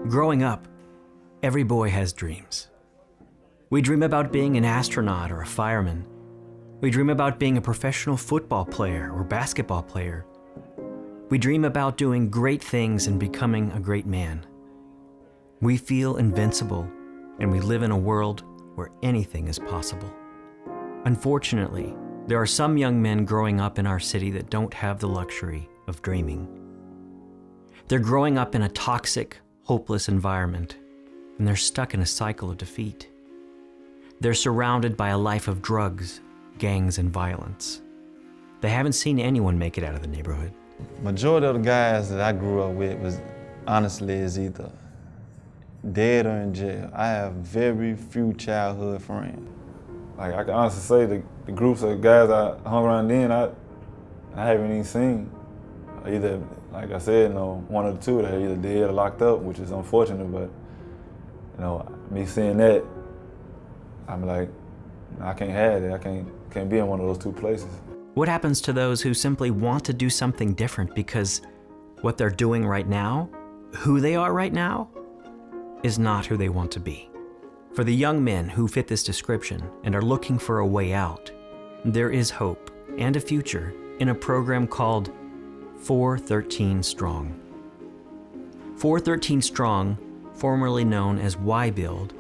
Growing up, every boy has dreams. We dream about being an astronaut or a fireman. We dream about being a professional football player or basketball player. We dream about doing great things and becoming a great man. We feel invincible, and we live in a world where anything is possible. Unfortunately, there are some young men growing up in our city that don't have the luxury of dreaming. They're growing up in a toxic, hopeless environment, and they're stuck in a cycle of defeat. They're surrounded by a life of drugs, gangs, and violence. They haven't seen anyone make it out of the neighborhood. Majority of the guys that I grew up with is either dead or in jail. I have very few childhood friends. Like, I can honestly say the groups of guys I hung around then, I haven't even seen. Either, like I said, one of the two, they're either dead or locked up, which is unfortunate, but me seeing that, I'm like, I can't have it. I can't be in one of those two places. What happens to those who simply want to do something different because what they're doing right now, who they are right now, is not who they want to be? For the young men who fit this description and are looking for a way out, there is hope and a future in a program called 413 Strong. 413 Strong, formerly known as Y-Build,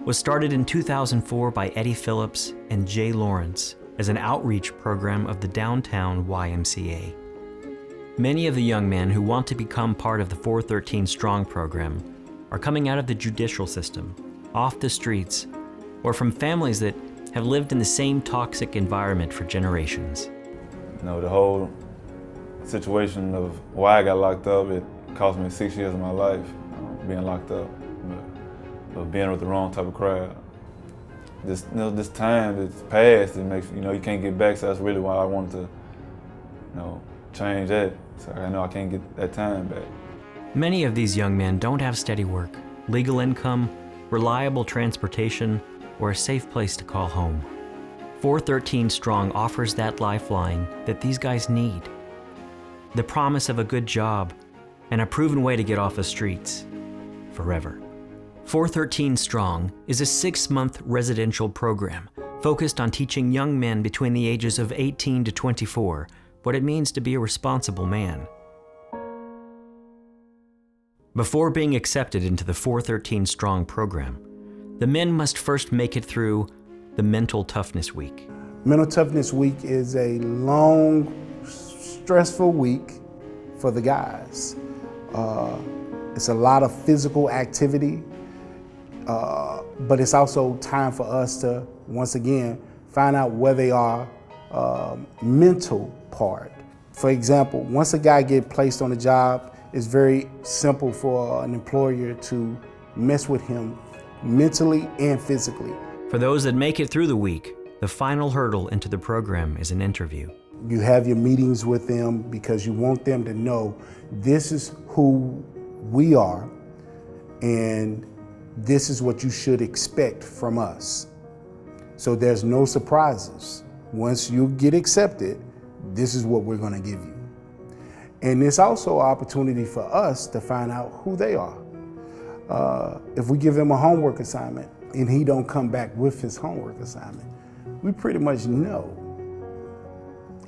was started in 2004 by Eddie Phillips and Jay Lawrence as an outreach program of the downtown YMCA. Many of the young men who want to become part of the 413 Strong program are coming out of the judicial system, off the streets, or from families that have lived in the same toxic environment for generations. The whole situation of why I got locked up, it cost me 6 years of my life being locked up, but being with the wrong type of crowd. This time that's passed, it makes you can't get back. So that's really why I wanted to, change that. So I know I can't get that time back. Many of these young men don't have steady work, legal income, reliable transportation, or a safe place to call home. 413 Strong offers that lifeline that these guys need. The promise of a good job and a proven way to get off the streets forever. 413 Strong is a 6-month residential program focused on teaching young men between the ages of 18 to 24 what it means to be a responsible man. Before being accepted into the 413 Strong program, the men must first make it through the Mental Toughness Week. Mental Toughness Week is a long, stressful week for the guys. It's a lot of physical activity, but it's also time for us to, once again, find out where they are mental part. For example, once a guy gets placed on a job, it's very simple for an employer to mess with him mentally and physically. For those that make it through the week, the final hurdle into the program is an interview. You have your meetings with them because you want them to know this is who we are and this is what you should expect from us. So there's no surprises. Once you get accepted, this is what we're going to give you. And it's also an opportunity for us to find out who they are. If we give him a homework assignment and he don't come back with his homework assignment, we pretty much know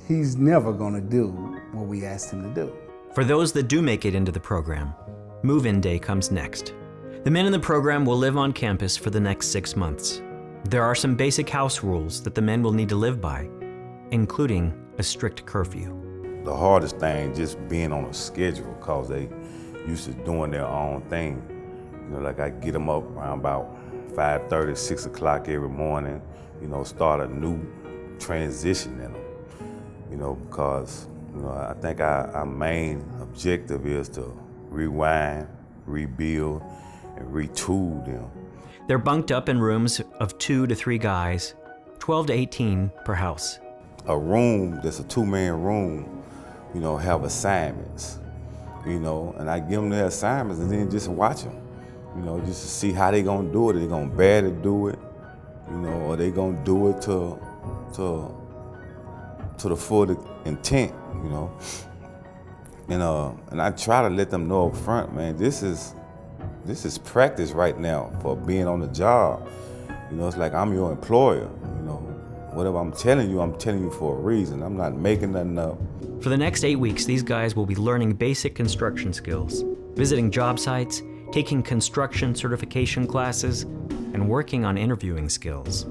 he's never going to do what we asked him to do. For those that do make it into the program, move-in day comes next. The men in the program will live on campus for the next 6 months. There are some basic house rules that the men will need to live by, including a strict curfew. The hardest thing just being on a schedule because they used to doing their own thing. Like I get them up around about 5:30, 6 o'clock every morning, start a new transition in them, because, I think our main objective is to rewind, rebuild, and retool them. They're bunked up in rooms of 2 to 3 guys, 12 to 18 per house. A room that's a 2-man room, have assignments, and I give them their assignments and then just watch them, just to see how they gonna do it. Are they gonna barely do it, or they gonna do it to the full intent, And I try to let them know up front, man, this is This is practice right now for being on the job. You know, it's like I'm your employer. You know, whatever I'm telling you for a reason. I'm not making nothing up. For the next 8 weeks, these guys will be learning basic construction skills, visiting job sites, taking construction certification classes, and working on interviewing skills.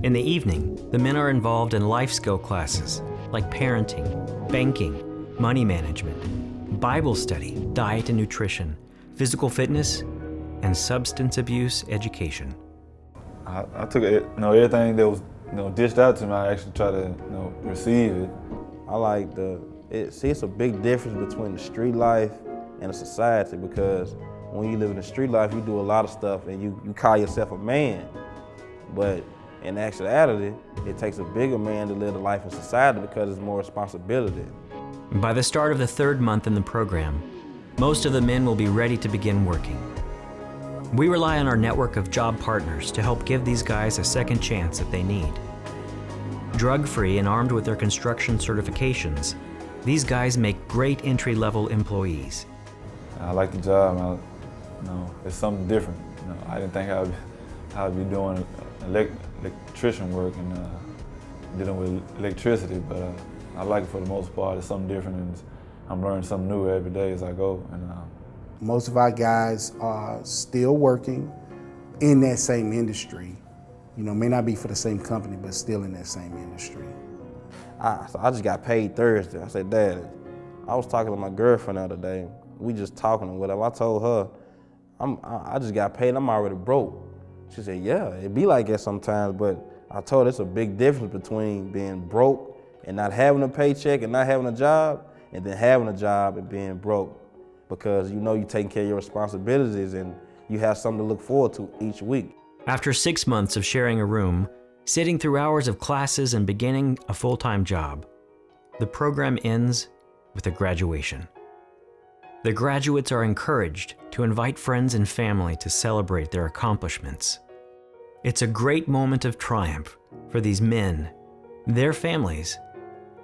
In the evening, the men are involved in life skill classes like parenting, banking, money management, Bible study, diet and nutrition, physical fitness, and substance abuse education. I took it, everything that was dished out to me. I actually tried to receive it. I like it's a big difference between the street life and the society, because when you live in the street life, you do a lot of stuff and you call yourself a man. But in actuality, it takes a bigger man to live the life in society because it's more responsibility. By the start of the 3rd month in the program, most of the men will be ready to begin working. We rely on our network of job partners to help give these guys a second chance that they need. Drug-free and armed with their construction certifications, these guys make great entry-level employees. I like the job. It's something different. I didn't think I'd be doing electrician work and dealing with electricity, but I like it for the most part. It's something different, and I'm learning something new every day as I go. And most of our guys are still working in that same industry. You know, may not be for the same company, but still in that same industry. So I just got paid Thursday. I said, Dad, I was talking to my girlfriend the other day. We just talking or whatever. I told her, I just got paid, I'm already broke. She said, yeah, it be like that sometimes, but I told her it's a big difference between being broke and not having a paycheck and not having a job, and then having a job and being broke. Because you're taking care of your responsibilities and you have something to look forward to each week. After 6 months of sharing a room, sitting through hours of classes and beginning a full-time job, the program ends with a graduation. The graduates are encouraged to invite friends and family to celebrate their accomplishments. It's a great moment of triumph for these men, their families,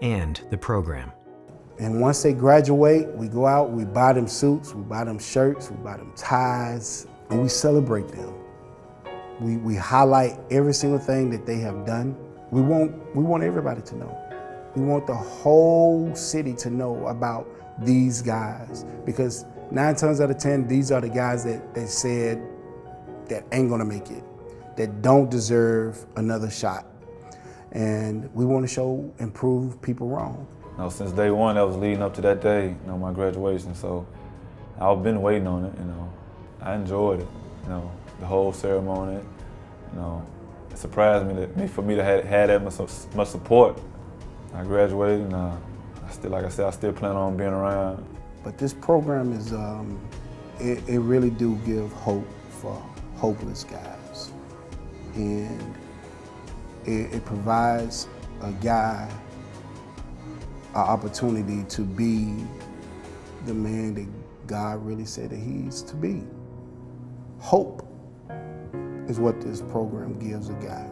and the program. And once they graduate, we go out, we buy them suits, we buy them shirts, we buy them ties, and we celebrate them. We highlight every single thing that they have done. We want everybody to know. We want the whole city to know about these guys, because 9 times out of 10, these are the guys that said that ain't gonna make it, that don't deserve another shot. And we want to show and prove people wrong. Since day one, that was leading up to that day, my graduation. So I've been waiting on it. I enjoyed it. The whole ceremony. It surprised me for me to have that much support. I graduated, and I still plan on being around. But this program is, it really do give hope for hopeless guys, and it provides a guy an opportunity to be the man that God really said that he's to be. Hope is what this program gives a guy.